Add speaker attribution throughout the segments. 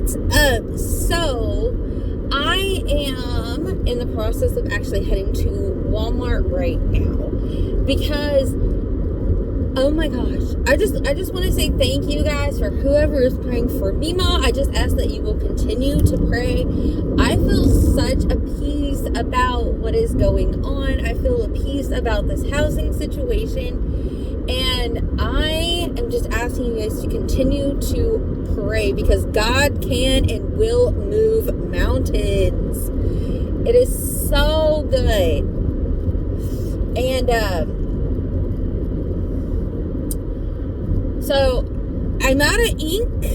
Speaker 1: So I am in the process of actually heading to Walmart right now because, oh my gosh, I just want to say thank you guys for whoever is praying for Mima. I just ask that you will continue to pray. I feel such a peace about what is going on. I feel a peace about this housing situation, and I am just asking you guys to continue to pray because God can and will move mountains. It is so good. And so I'm out of ink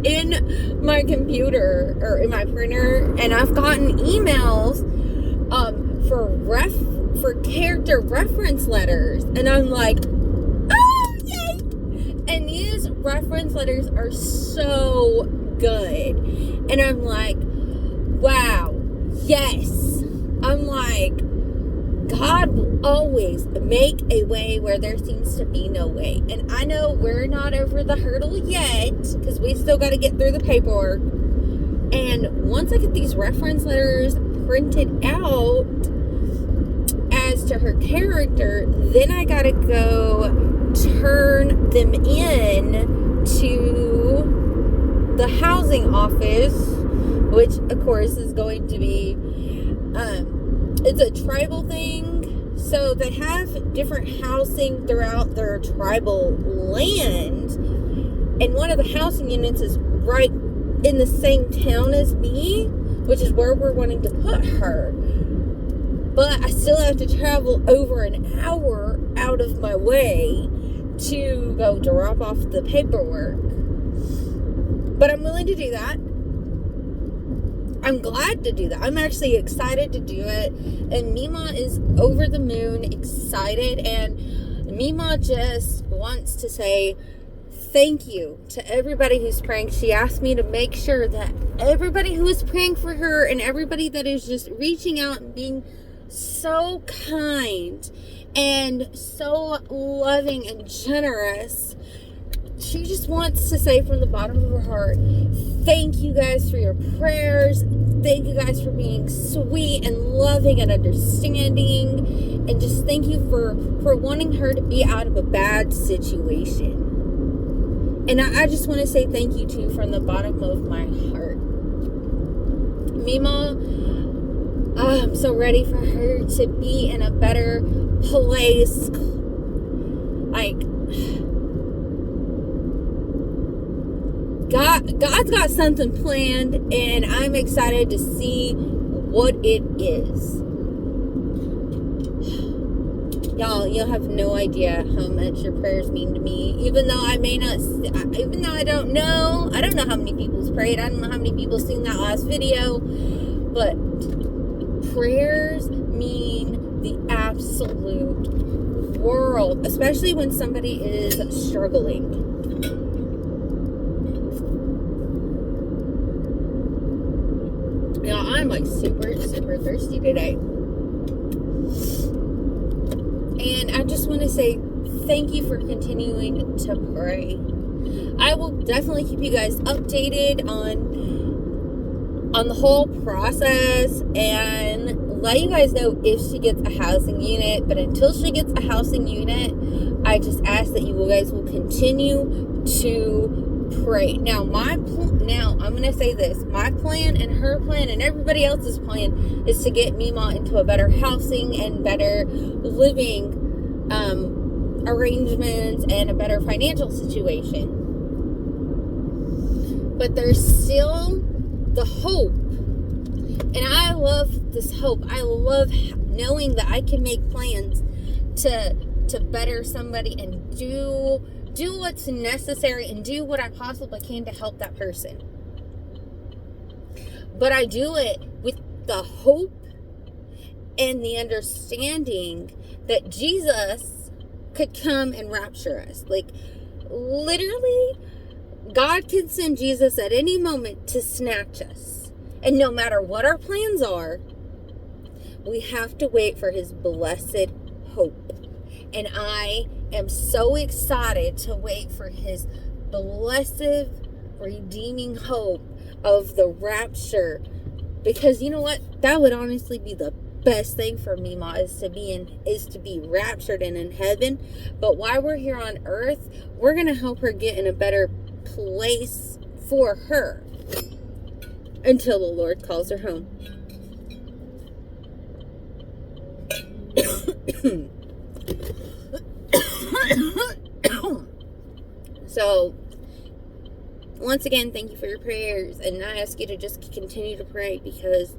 Speaker 1: in my computer or in my printer, and I've gotten emails for character reference letters, and I'm like, oh yay! And these reference letters are so good, and I'm like, wow, yes. I'm like, God will always make a way where there seems to be no way. And I know we're not over the hurdle yet because we still got to get through the paperwork. And once I get these reference letters printed out as to her character, then I got to go turn them in to the housing office, which of course is going to be it's a tribal thing, so they have different housing throughout their tribal land, and one of the housing units is right in the same town as me, which is where we're wanting to put her. But I still have to travel over an hour out of my way to go drop off the paperwork. But I'm willing to do that. I'm glad to do that. I'm actually excited to do it. And Mima is over the moon excited. And Mima just wants to say thank you to everybody who's praying. She asked me to make sure that everybody who is praying for her and everybody that is just reaching out and being so kind and so loving and generous, she just wants to say from the bottom of her heart, thank you guys for your prayers. Thank you guys for being sweet and loving and understanding. And just thank you for wanting her to be out of a bad situation. And I just want to say thank you too from the bottom of my heart. Mima, I'm so ready for her to be in a better place. Like, God's got something planned, and I'm excited to see what it is. You'll have no idea how much your prayers mean to me. Even though I don't know how many people's prayed. I don't know how many people seen that last video, but prayers mean the absolute world, especially when somebody is struggling. I'm like super thirsty today. And I just want to say thank you for continuing to pray. I will definitely keep you guys updated on the whole process and let you guys know if she gets a housing unit. But until she gets a housing unit, I just ask that you guys will continue to pray. Now, I'm going to say this. My plan and her plan and everybody else's plan is to get Mima into a better housing and better living arrangements and a better financial situation. But there's still the hope. And I love this hope. I love knowing that I can make plans to better somebody and do what's necessary and do what I possibly can to help that person. But I do it with the hope and the understanding that Jesus could come and rapture us. Like, literally, God can send Jesus at any moment to snatch us. And no matter what our plans are, we have to wait for his blessed hope. And I am so excited to wait for his blessed, redeeming hope of the rapture. Because you know what? That would honestly be the best thing for Mima, is to be raptured and in heaven. But while we're here on earth, we're gonna help her get in a better place for her until the Lord calls her home. So once again, thank you for your prayers, and I ask you to just continue to pray, because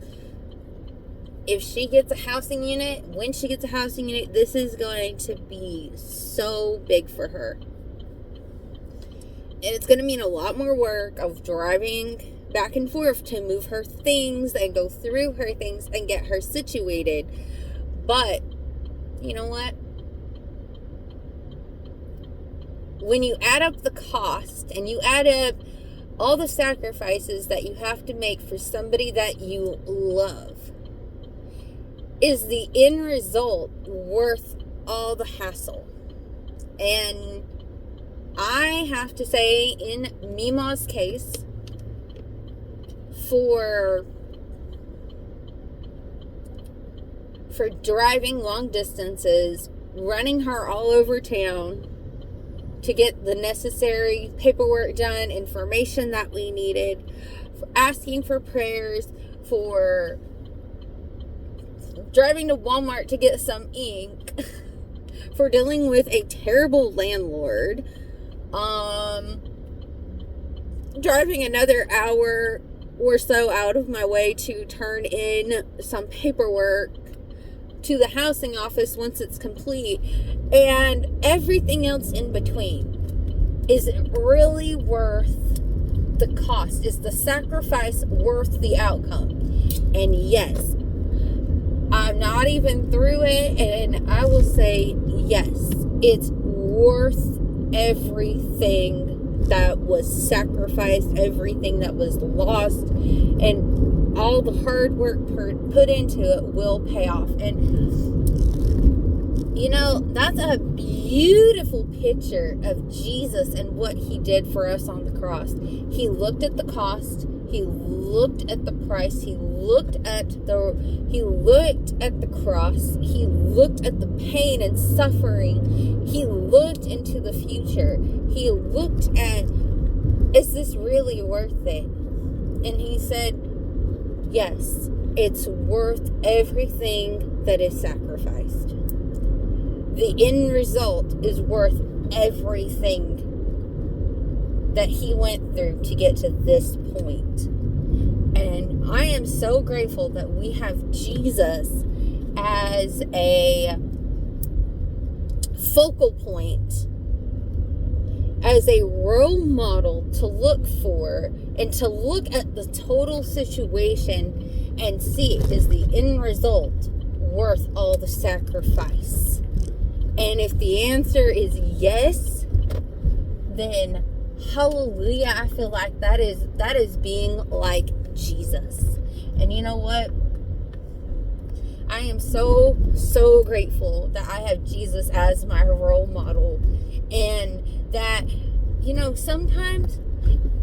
Speaker 1: if she gets a housing unit, when she gets a housing unit, this is going to be so big for her. And it's going to mean a lot more work of driving back and forth to move her things and go through her things and get her situated. But, you know what? When you add up the cost and you add up all the sacrifices that you have to make for somebody that you love, is the end result worth all the hassle? And I have to say, in Mima's case, for driving long distances, running her all over town to get the necessary paperwork done, information that we needed, for asking for prayers, for driving to Walmart to get some ink, for dealing with a terrible landlord, driving another hour or so out of my way to turn in some paperwork to the housing office once it's complete, and everything else in between. Is it really worth the cost? Is the sacrifice worth the outcome? And yes, I'm not even through it, and I will say yes, it's worth everything that was sacrificed, everything that was lost, and all the hard work put into it will pay off. And you know, that's a beautiful picture of Jesus and what he did for us on the cross. He looked at the cost, he looked at the price, he looked at the cross, he looked at the pain and suffering, he looked into the future, he looked at, is this really worth it? And he said, yes, it's worth everything that is sacrificed. The end result is worth everything that he went through to get to this point. And I am so grateful that we have Jesus as a focal point, as a role model to look for, and to look at the total situation and see, is the end result worth all the sacrifice? And if the answer is yes, then hallelujah, I feel like that is being like Jesus. And you know what? I am so grateful that I have Jesus as my role model, and that, you know, sometimes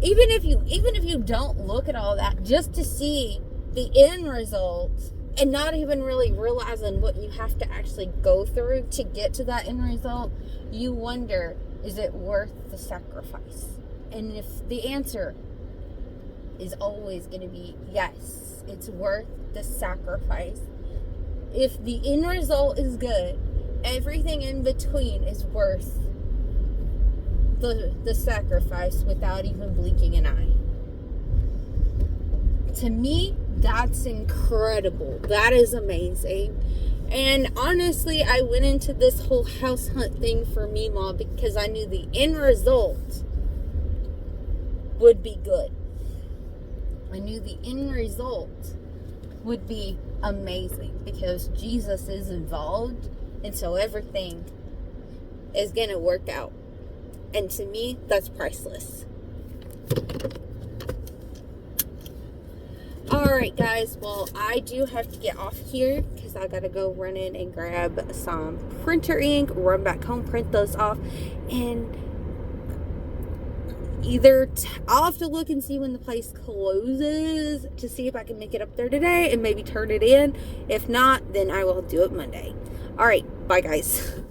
Speaker 1: even if you don't look at all that, just to see the end result and not even really realizing what you have to actually go through to get to that end result, you wonder, is it worth the sacrifice? And if the answer is always going to be yes, it's worth the sacrifice. If the end result is good, everything in between is worth the sacrifice without even blinking an eye. To me, that's incredible. That is amazing. And honestly, I went into this whole house hunt thing for Mima because I knew the end result would be good. I knew the end result would be amazing because Jesus is involved, and so everything is going to work out. And to me, that's priceless. Alright guys, well, I do have to get off here because I gotta go run in and grab some printer ink, run back home, print those off, and I'll have to look and see when the place closes to see if I can make it up there today and maybe turn it in. If not, then I will do it Monday. All right, bye guys.